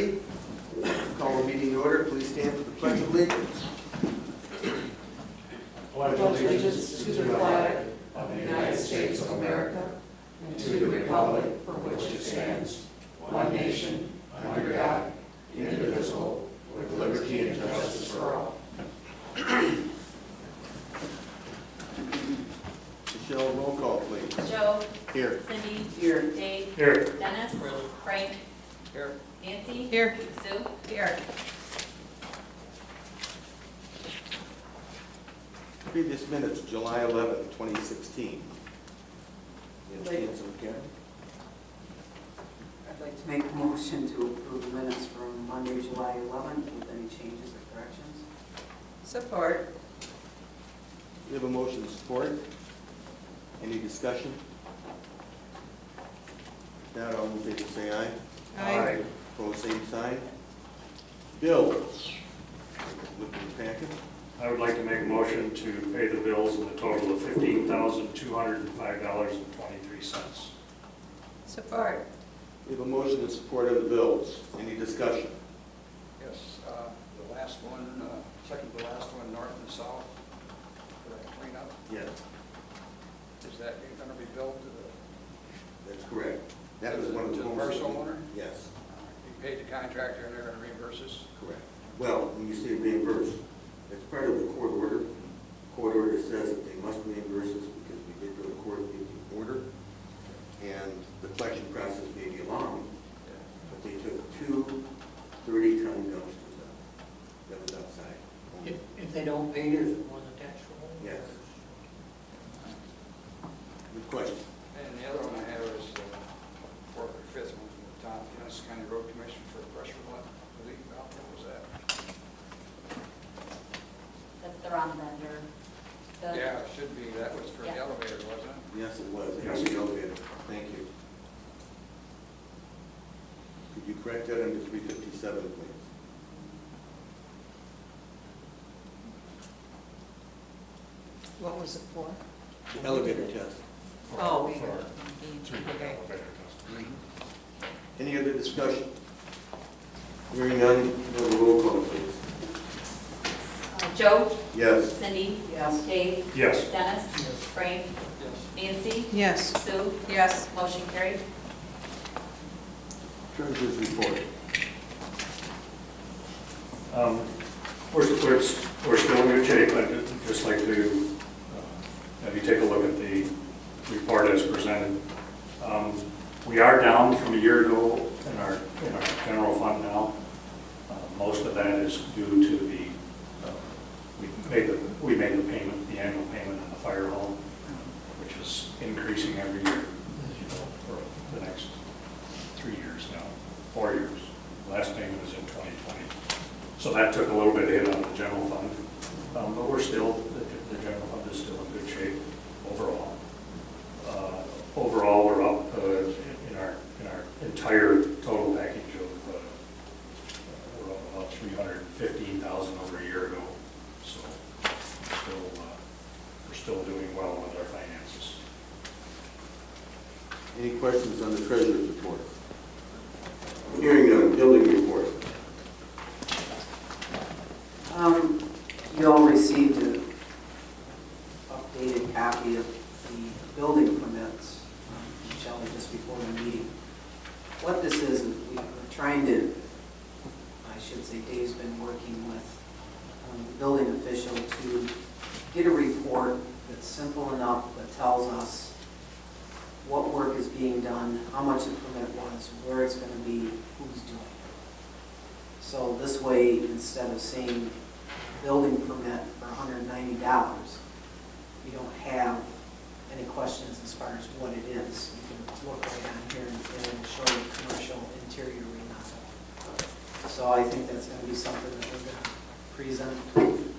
ready? Call the meeting to order. Please stand for the Pledge of Allegiance. Pledge allegiance to the flag of the United States of America and to the republic for which it stands, one nation, under God, indivisible, with liberty and justice for all. Michelle, roll call, please. Joe. Here. Cindy. Here. Dave. Here. Dennis. Frank. Here. Nancy. Here. Sue. Here. Previous minutes, July 11th, 2016. Any chance of Karen? I'd like to make a motion to approve the minutes from Monday, July 11th with any changes or corrections. Support. We have a motion to support. Any discussion? If not, all in favor say aye. Aye. Opposed, same sign. Bills. Look in the packet. I would like to make a motion to pay the bills in a total of $15,205.23. Support. We have a motion in support of the bills. Any discussion? Yes, the last one, second to last one, north and south, for that cleanup, Yes, is that going to be billed to that's correct. That was one of To the the most- parcel owner? Yes, you paid the contractor and they're going to reimburse us? correct. Well, when you say reimburse, it's part of the court order. Court order says that they must reimburse us because we did go to court and get the order. And the collection process may be long, but they took two 30-ton dumpsters out. That was outside. If they don't pay, there's one attached to home? Yes. Good question. And the other one I have is fourth or fifth one from the top, Dennis County Road Commission for a pressure leak valve. What was that? That's the wrong vendor. The- Yeah, it should be, that was for the Yeah. elevator, wasn't it? Yes, it was. It Yes. was the elevator. Thank you. Could you correct that under 357, please? What was it for? The elevator test. Oh, For okay. elevator test. Any other discussion? Hearing none, we'll have a roll call, please. Joe. Yes. Cindy. Yes. Dave. Yes. Dennis. Frank. Yes. Nancy. Yes. Sue. Yes. Motion carried. Treasurer's report. We're still in good shape. I'd just like to have you take a look at the report as presented. We are down from a year ago in our general fund now. Most of that is due to the we made the payment, the annual payment on the fire hall, which is increasing every year, for the next 3 years now, 4 years. Last payment was in 2020. So that took a little bit of hit on the general fund, but we're still, the general fund is still in good shape overall. Overall, we're up in our entire total package of we're up about $315,000 over a year ago. So we're still doing well with our finances. Any questions on the treasurer's report? Hearing none, building report. You all received an updated copy of the building permits, Shelley, just before the meeting. What this is we're trying to, I should say Dave's been working with the building official to get a report that's simple enough that tells us what work is being done, how much the permit was, where it's going to be, who's doing it. So this way, instead of saying building permit for $190, you don't have any questions as far as what it is. You can look right on here and it'll show you commercial interior remodel. So I think that's going to be something that we're going to present from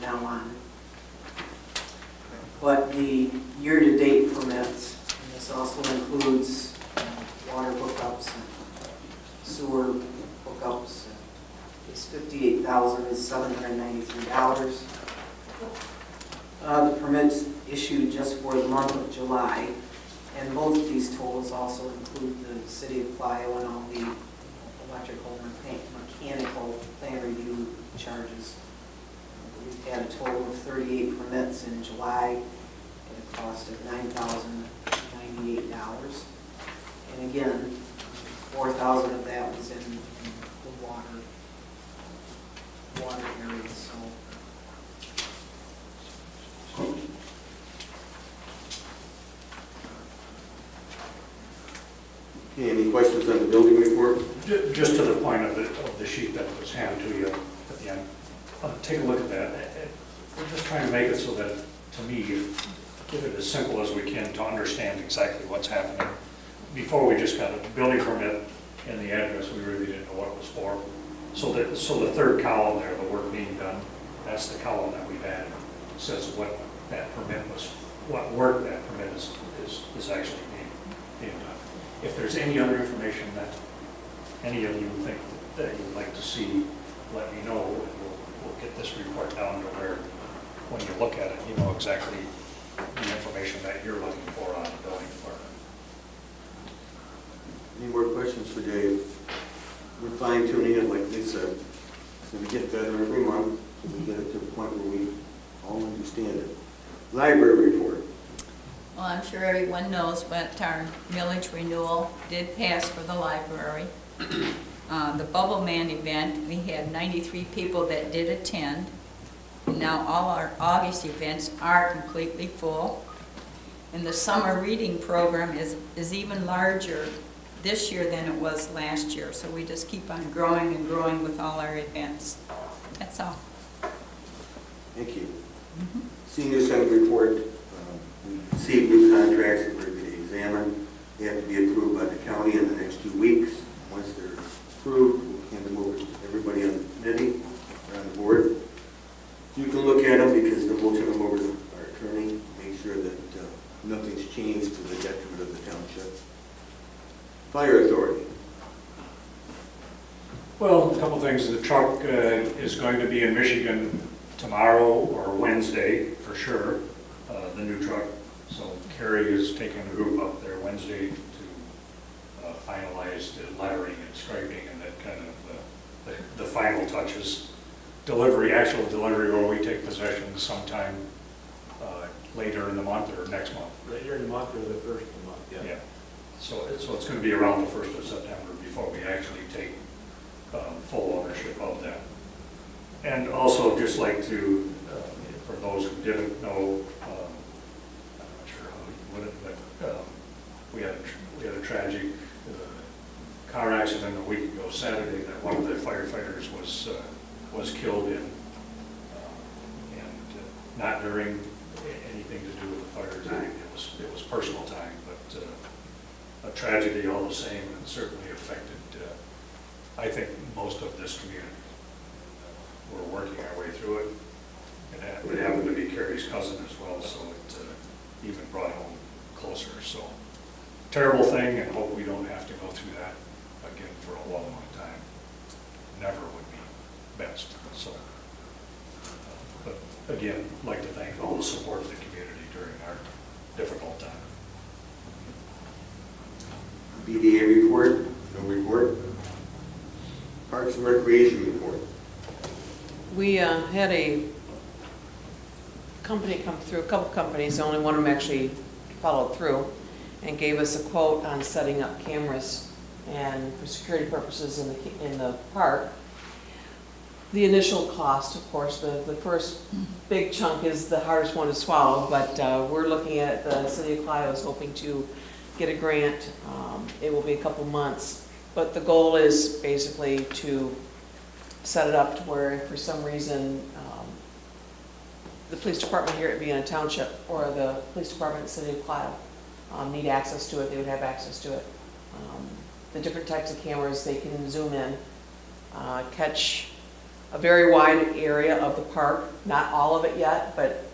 now on. But the year-to-date permits, and this also includes water hookups and sewer hookups, is $58,793. The permits issued just for the month of July, and both of these totals also include the city of Clio and all the electrical 38 permits in July at a cost of $9,098. And again, 4,000 of that was in the water areas, so. Okay, any questions on the building report? Just to the point of the sheet that was handed to you at the end, take a look at that. We're just trying to make it so that, to me, give it as simple as we can to understand exactly what's happening. Before, we just got a building permit and the address, we really didn't know what it was for. So the third column there, the work being done, that's the column that we've added. Says what that permit was, what work that permit is actually being done. If there's any other information that any of you think that you'd like to see, let me know. We'll get this report down to where, when you look at it, you know exactly the information that you're looking for on the building department. Any more questions for Dave? We're fine tuning it, like they said. It's going to get better every month, so we get it to the point where we all understand it. Library report. Well, I'm sure everyone knows, but our millage renewal did pass for the library. The Bubble Man event, we had 93 people that did attend. And now all our August events are completely full. And the summer reading program is even larger this year than it was last year. So we just keep on growing and growing with all our events. That's all. Thank you. Senior Center report. We received new contracts that we're going to examine. They have to be approved by the county in the next 2 weeks. Once they're approved, we'll hand them over to everybody on the committee or on the board. You can look at them because then we'll turn them over to our attorney, make sure that nothing's changed to the detriment of the township. Fire Authority. Well, a couple things. The truck is going to be in Michigan tomorrow or Wednesday for sure, the new truck. So Carrie is taking a group up there Wednesday to finalize the lettering and striping and that kind of the final touches. Actual delivery where we take possession sometime later in the month or next month. Later in the month or the first of the month, yeah. Yeah. So it's going to be around the 1st of September before we actually take full ownership of that. And also just like to, for those who didn't know, I'm not sure how you put it, but we had a tragic car accident a week ago Saturday that one of the firefighters was killed in, and not during anything to do with the fires. It was personal time, but a tragedy all the same, and certainly affected, I think, most of this community. We're working our way through it. It happened to be Carrie's cousin as well, so it even brought home closer. So terrible thing, and hope we don't have to go through that again for a long, long time. Never would be best. So, but again, I'd like to thank all the support of the community during our difficult time. BDA report. No report. Parks and Recreation report. We had a company come through, a couple companies, only one of them actually followed through and gave us a quote on setting up cameras and for security purposes in the park. The initial cost, of course, the first big chunk is the hardest one to swallow, but we're looking at the city of Clio is hoping to get a grant. It will be a couple months, but the goal is basically to set it up to where if for some reason the police department here at Vienna Township or the police department in the city of Clio need access to it, they would have access to it. The different types of cameras, they can zoom in, catch a very wide area of the park, not all of it yet, but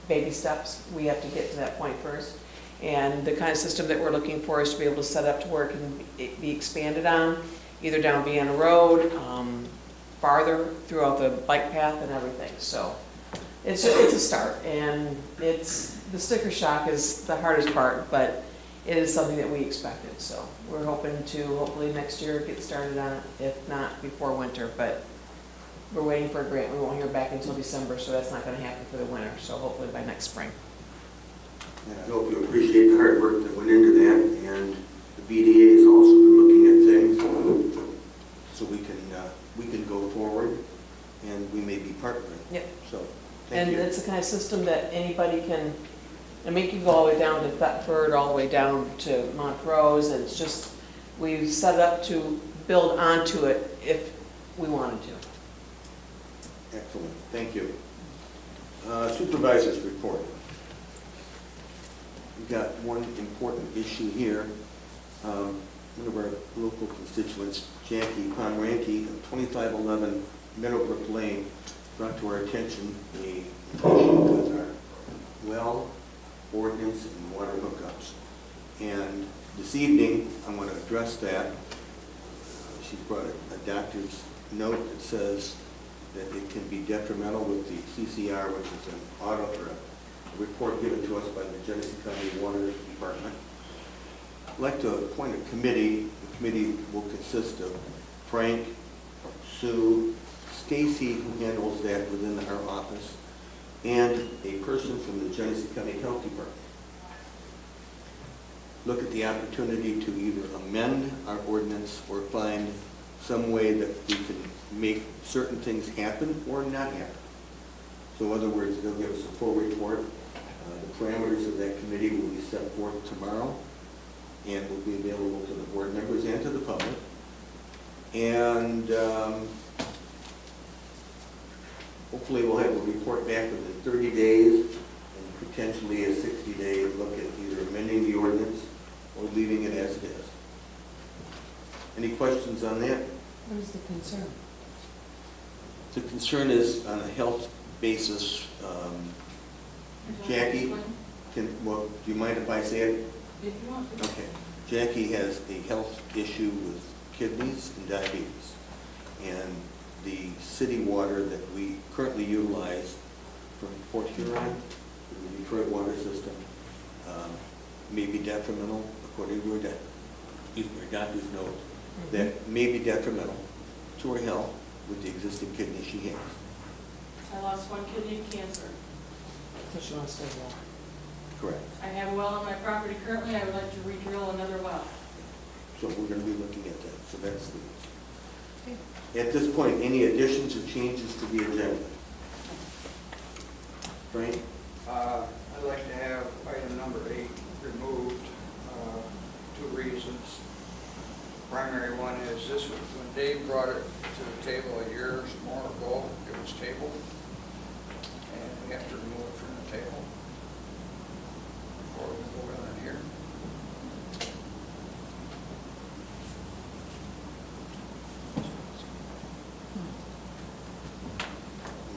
baby steps. We have to get to that point first. And the kind of system that we're looking for is to be able to set up to where it can be expanded on, either down Vienna Road, farther throughout the bike path and everything. So it's a start, and the sticker shock is the hardest part, but it is something that we expected. So we're hoping to hopefully next year get started on it, if not before winter. But we're waiting for a grant, we won't hear back until December, so that's not gonna happen for the winter, so hopefully by next spring. And I hope you appreciate the hard work that went into that, and the BDA has also been looking at things, so we can go forward, and we may be partnering. Yep. So, thank And you. it's the kind of system that anybody can, and make you go all the way down to Thetford, all the way down to Montrose, and it's just, we've set it up to build onto it if we wanted to. Excellent, thank you. Supervisor's report. We've got one important issue here. One of our local constituents, Jackie Pomeranke of 2511 Meadowbrook Lane, brought to our attention a issue with our well ordinance and water hookups. And this evening, I want to address that. She's brought a doctor's note that says that it can be detrimental with the CCR, which is an audit or a report given to us by the Genesee County Water Department. I'd like to appoint a committee. The committee will consist of Frank, Sue, Stacy, who handles that within our office, and a person from the Genesee County Health Department. Look at the opportunity to either amend our ordinance or find some way that we can make certain things happen or not happen. So in other words, they'll give us a full report. The parameters of that committee will be set forth tomorrow and will be available to the board members and to the public. And hopefully we'll have a report back within 30 days and potentially a 60-day look at either amending the ordinance or leaving it as it is. Any questions on that? What is the concern? The concern is on a health basis. Jackie, do you mind if I say it? If you want to. Okay. Jackie has a health issue with kidneys and diabetes. And the city water that we currently utilize from Port Huron, the Detroit water system, may be detrimental, according to her doctor's note, that may be detrimental to her health with the existing kidney she has. I lost one kidney to cancer. So she wants to know. Correct. I have a well on my property currently. I would like to re-drill another well. So we're going to be looking at that. So that's the... At this point, any additions or changes to the agenda? Frank? I'd like to have item number 8 removed. 2 reasons. Primary one is this was when Dave brought it to the table a year or more ago, it was tabled. And we have to remove it from the table before we go in here.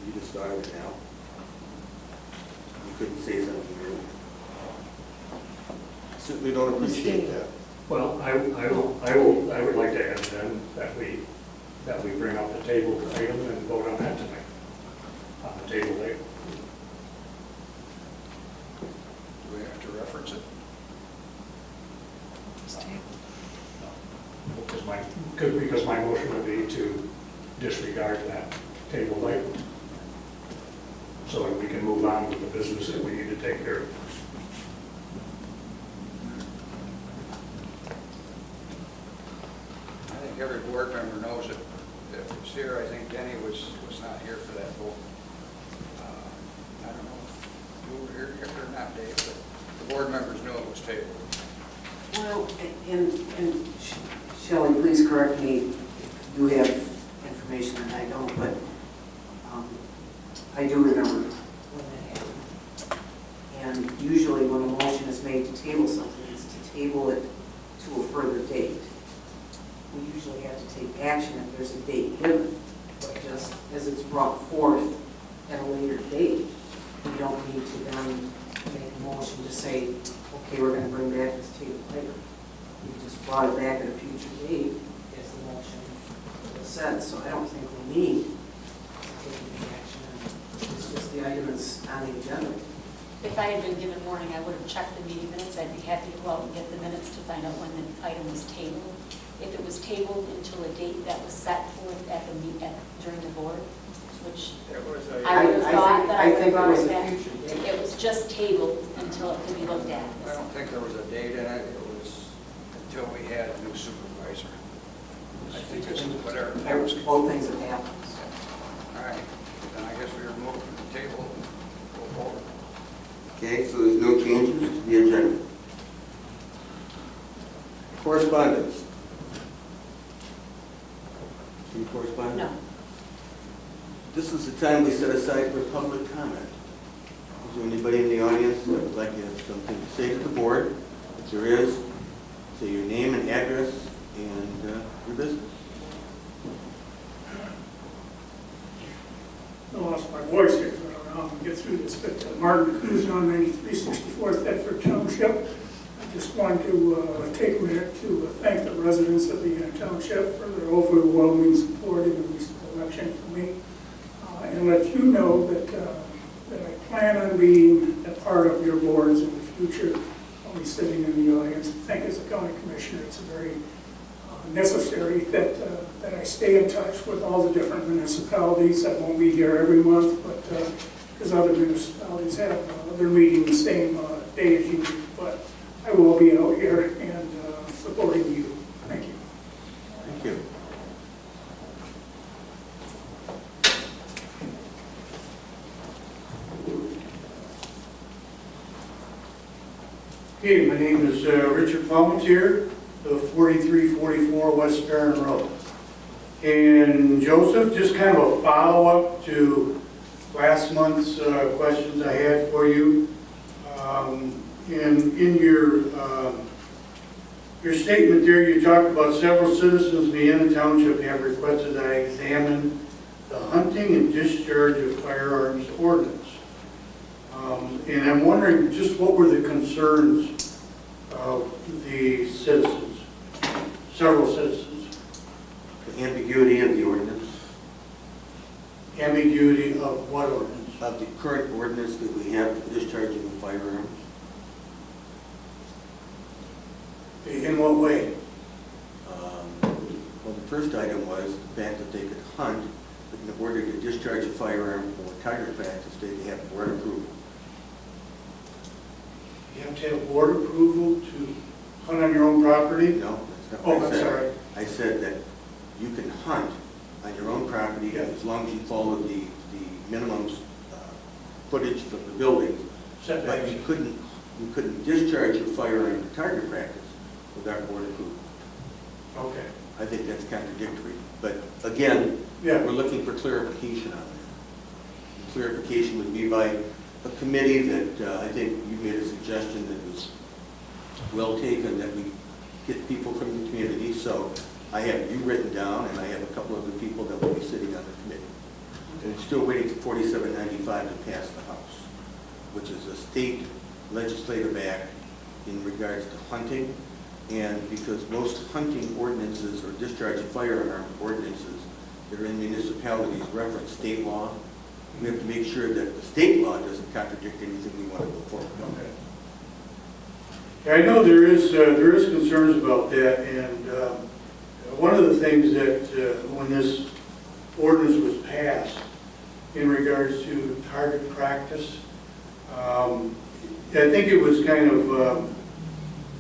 You just thought of it now. You couldn't say something new. I certainly don't appreciate that. Well, I would like to add then that we bring up the table item and vote on that tonight, on the table later. Do we have to reference it? Because my motion would be to disregard that table item, so that we can move on with the business that we need to take care of. I think every board member knows it. If it's here, I think Denny was not here for that vote. I don't know if you were here or not, Dave, but the board members knew it was tabled. Well, and Shelley, please correct me if you have information and I don't, but I do remember when that happened. And usually when a motion is made to table something, it's to table it to a further date. We usually have to take action if there's a date given, but just as it's brought forth at a later date, we don't need to then make a motion to say, okay, we're going to bring back this table later. We just brought it back at a future date as the motion was said, so I don't think we need to take any action. It's just the item that's on the agenda. If I had been given warning, I would have checked the meeting minutes. I'd be happy to go out and get the minutes to find out when the item was tabled. If it was tabled until a date that was set forth at the during the board which It was I would have thought that I would have brought was it a back. future date. It was just tabled until it could be looked at. I don't think there was a date in it, it was until we had a new supervisor. I think it's whatever. There was both things that happened. All right, then I guess we remove from the table, go forward. Okay, so there's no changes to the agenda. Correspondence. Any correspondence? No. This is the time we set aside for public comment. Is there anybody in the audience that would like to have something to say to the board? If there is, say your name and address and your business. I lost my voice here, so I don't know how to get through this, but Martin Cruz on 9364 Thetford Township. I just wanted to take a minute to thank the residents of Vienna Township for their overwhelming support in the recent election for me, and let you know that I plan on being a part of your boards in the future. I'll be sitting in the audience. I think as a county commissioner, it's very necessary that I stay in touch with all the different municipalities. I won't be here every month, but because other municipalities have their meeting the same day as you do. But I will be out here and supporting you. Thank you. Thank you. Okay, my name is Richard Palmetier of 4344 West Farron Road. And Joseph, just kind of a follow-up to last month's questions I had for you. In your statement there, you talked about several citizens of Vienna Township have requested that I examine the hunting and discharge of firearms ordinance. And I'm wondering just what were the concerns of the citizens, several citizens? The ambiguity of the ordinance, Ambiguity of what ordinance? of the current ordinance that we have for discharging of firearms. In what way? Well, the first item was the fact that they could hunt, but in order to discharge a firearm for target practice, they have board approval. You have to have board approval to hunt on your own property? No, that's not Oh, what I I'm said. sorry. I said that you can hunt on your own property Yeah. as long as you follow the minimum footage from the buildings. But Setbacks. you couldn't discharge your firearm for target practice without board approval. Okay. I think that's contradictory. But again, Yeah. we're looking for clarification on that. Clarification would be by a committee that I think you made a suggestion that was well taken, that we get people from the community. So I have you written down, and I have a couple other people that will be sitting on the committee. And it's still waiting for 4795 to pass the House, which is a state legislative act in regards to hunting. And because most hunting ordinances or discharge of firearm ordinances that are in municipalities reference state law, we have to make sure that the state law doesn't contradict anything we want to go forward. Okay. Yeah, I know there is concerns about that, and one of the things that when this ordinance was passed in regards to target practice, I think it was kind of,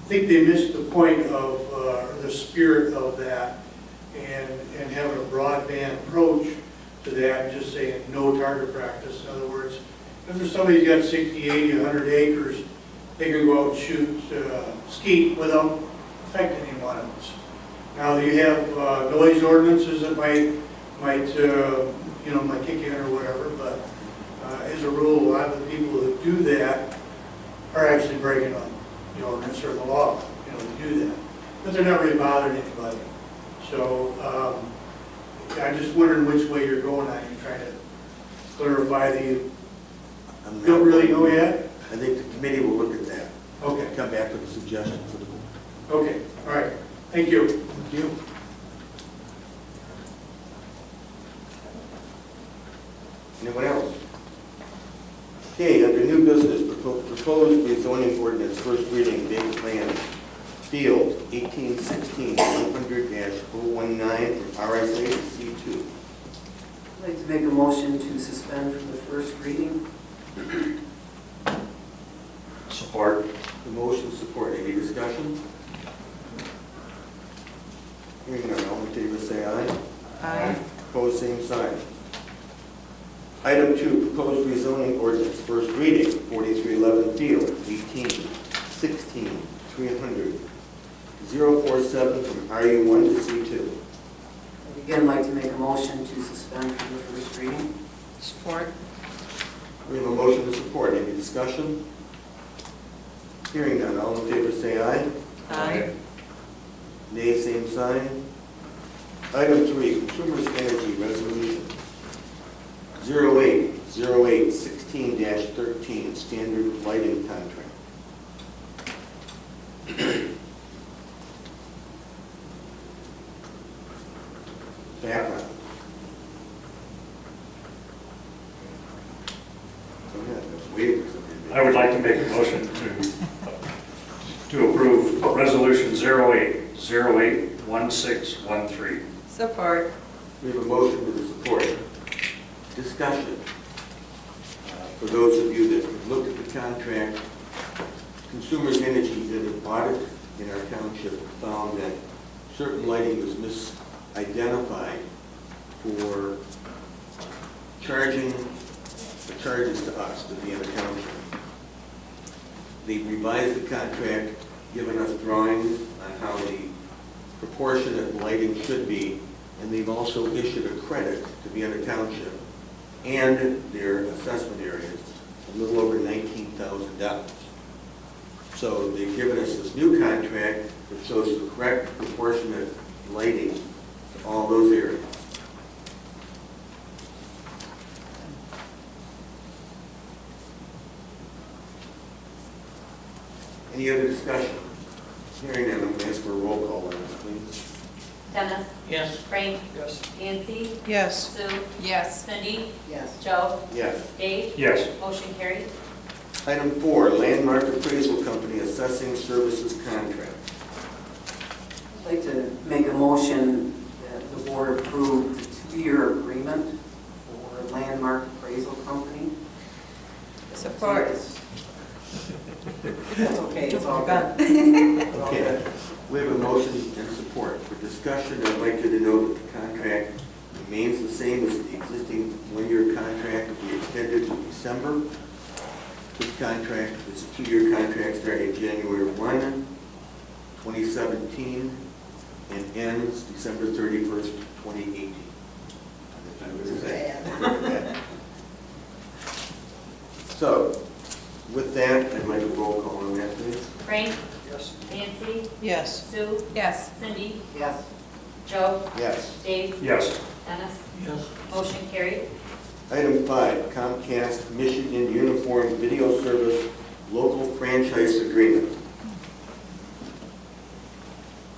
I think they missed the point of the spirit of that, and having a broadband approach to that, and just saying no target practice. In other words, if somebody's got 60, 80, 100 acres, they can go out and shoot skeet without affecting anyone else. Now you have noise ordinances that might kick you in or whatever, but as a rule, a lot of the people that do that are actually breaking up the ordinance or the law, to do that. But they're not really bothering anybody. So I'm just wondering which way you're going on. You're trying to clarify you don't really know yet? I think the committee will look at that. Okay. Come back with a suggestion for the board. Okay, all right. Thank you. Thank you. Anyone else? Okay, under new business, proposed rezoning ordinance, first reading, vacant land, field, 1816, 100-019, from RSA to C2. I'd like to make a motion to suspend from the first reading. Support. The motion support, any discussion? Hearing none, all in favor say aye. Aye. Opposed, same sign. Item 2, proposed rezoning ordinance, first reading, 4311 Field, 18, 16, 300, 047 from RU1 to C2. I'd again like to make a motion to suspend from the first reading. Support. We have a motion to support, any discussion? Hearing none, all in favor say aye. Aye. Nay, same sign. Item 3, Consumers Energy Resolution 08-16-13, Standard Lighting Contract. Background. Go ahead, there's waivers. I would like to make a motion to approve Resolution 08-08-1613. Support. We have a motion with a support. Discussion. For those of you that have looked at the contract, Consumers Energy did an audit in our township, found that certain lighting was misidentified for charging the charges to us, to Vienna Township. They revised the contract, given us drawings on how the proportionate lighting should be, and they've also issued a credit to Vienna Township and their assessment areas, a little over $19,000. So they've given us this new contract that shows the correct proportionate lighting to all those areas. Any other discussion? Hearing none, I'm going to ask for a roll call on this, please. Dennis? Yes. Frank? Yes. Nancy? Yes. Sue? Yes. Cindy? Yes. Joe? Yes. Dave? Yes. Motion carried. Item 4, Landmark Appraisal Company Assessing Services Contract. I'd like to make a motion that the board approve the 2-year agreement for Landmark Appraisal Company. Support. That's okay, it's all good. It's all Okay, good. we have a motion and support. For discussion, I'd like you to know that the contract remains the same as the existing 1-year contract. Will be extended to December. This contract is a 2-year contract starting January 1, 2017, and ends December 31st, 2018. So, with that, I'd like a roll call on that, please. Frank? Yes. Nancy? Yes. Sue? Yes. Cindy? Yes. Joe? Yes. Dave? Yes. Dennis? Yes. Motion carried. Item 5, Comcast Michigan Uniform Video Service Local Franchise Agreement.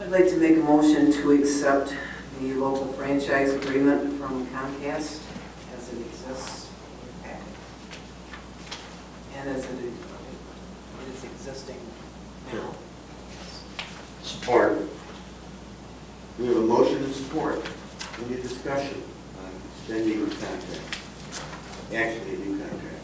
I'd like to make a motion to accept the local franchise agreement from Comcast as it exists in your packet. And as it is existing now. Support. We have a motion and support. Any discussion on extending the contract? Actually, a new contract.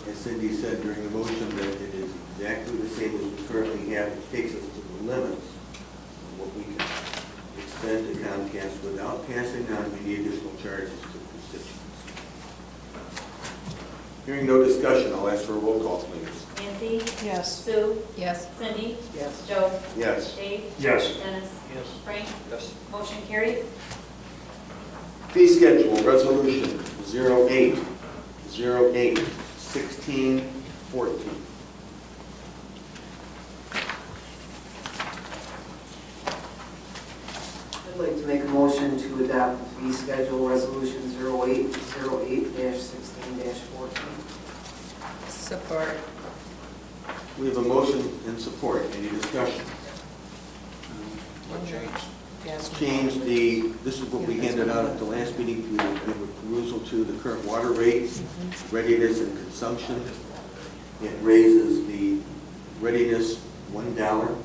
As Cindy said during the motion, that it is exactly the same as we currently have. It takes us to the limits of what we can extend to Comcast without passing on any additional charges to constituents. Hearing no discussion, I'll ask for a roll call, please. Nancy? Yes. Sue? Yes. Cindy? Yes. Joe? Yes. Dave? Yes. Dennis? Yes. Frank? Yes. Motion carried. Fee schedule, resolution 08-08-1614. I'd like to make a motion to adopt the fee schedule resolution 08-16-14. Support. We have a motion and support. Any discussion? What changed? Yes. Change this is what we handed out at the last meeting, we have a perusal to the current water rate, readiness and consumption. It raises the readiness $1,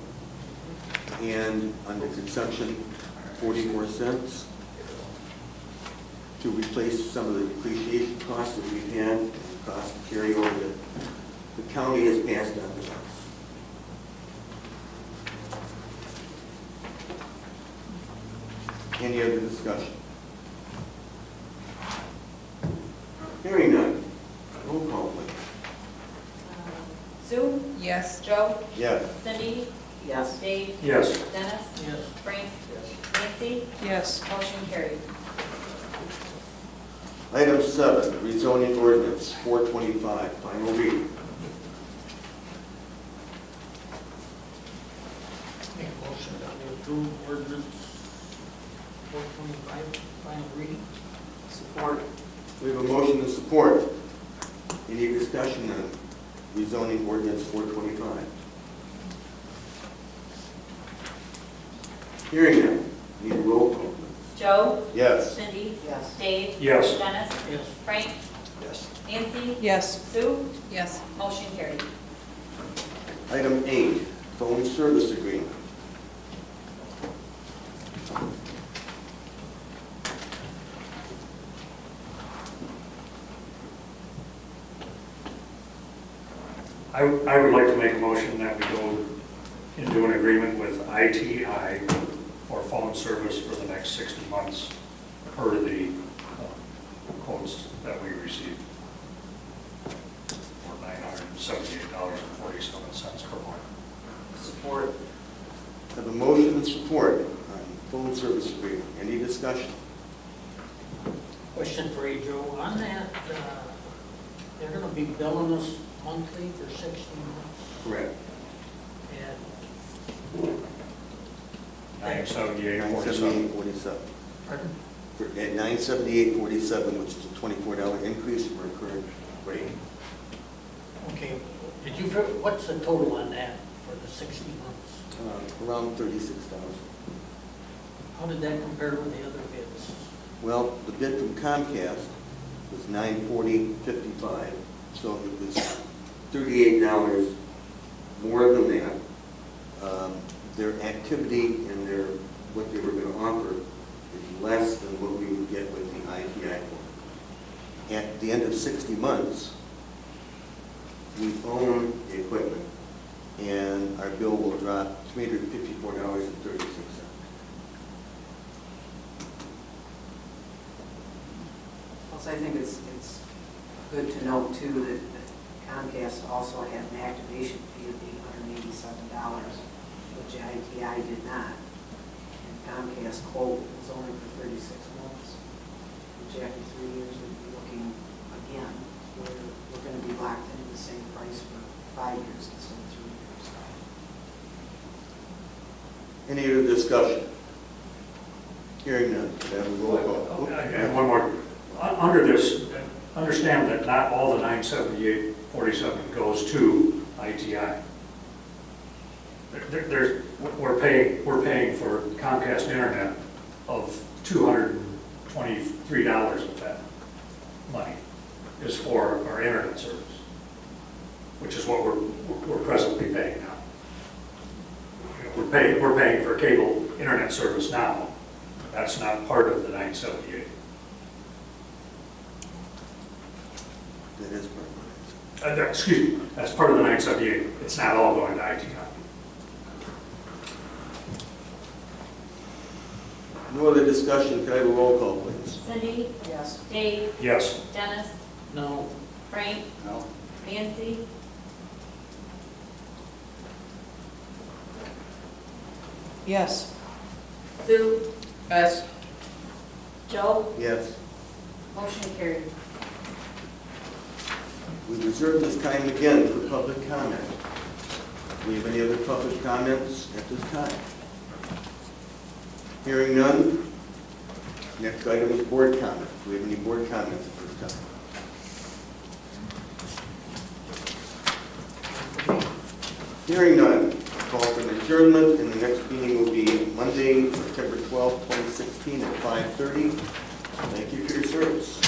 and under consumption, $2,244.44 to replace some of the depreciation costs that we've had, and the cost to carry over that the county has passed on to us. Any other discussion? Hearing none. Roll call, please. Sue? Yes. Joe? Yes. Cindy? Yes. Dave? Yes. Dennis? Yes. Frank? Nancy? Yes. Motion carried. Item 7, rezoning ordinance 425, final reading. Make a motion that we approve ordinance 425, final reading. Support. We have a motion and support. Any discussion on rezoning ordinance 425? Hearing none. Need a roll call, please. Joe? Yes. Cindy? Yes. Dave? Yes. Dennis? Yes. Frank? Yes. Nancy? Yes. Sue? Yes. Motion carried. Item 8, phone service agreement. I would like to make a motion that we go into an agreement with ITI for phone service for the next 60 months per the quotes that we received for $978.47 per month. Support. Have a motion and support on phone service agreement. Any discussion? Question for you, Joe. On that, they're gonna be billing us monthly for 60 months. Correct. And 978.47. 978.47. pardon? At 978.47, which is a $24 increase from our current rate. Okay, what's the total on that for the 60 months? Around $36,000. How did that compare with the other bids? Well, the bid from Comcast was $940.55, so it was $38 more than that. Their activity and what they were going to offer is less than what we would get with the ITI one. At the end of 60 months, we own the equipment, and our bill will drop $354.36. Also, I think it's good to note too that Comcast also had an activation fee of $887, which ITI did not. And Comcast quote was only for 36 months, which after 3 years we'd be looking again, where we're going to be locked into the same price for 5 years instead of 3 years. Any other discussion? Hearing none, can I have a roll call? And one more. Under this, understand that not all the 978.47 goes to ITI. We're paying for Comcast Internet of $223 of that money is for our internet service, which is what we're presently paying now. We're paying for cable internet service now. That's not part of the 978. That is part of Excuse me, that's part of the 978. It's not all going to ITI. No other discussion, can I have a roll call, please? Cindy? Yes. Dave? Yes. Dennis? No. Frank? No. Nancy? Yes. Sue? Yes. Joe? Yes. Motion carried. We reserve this time again for public comment. Do we have any other public comments at this time? Hearing none. Next item is board comments. Do we have any board comments at this time? Hearing none. Call for an adjournment, and the next meeting will be Monday, September 12, 2016 at 5:30. Thank you for your service.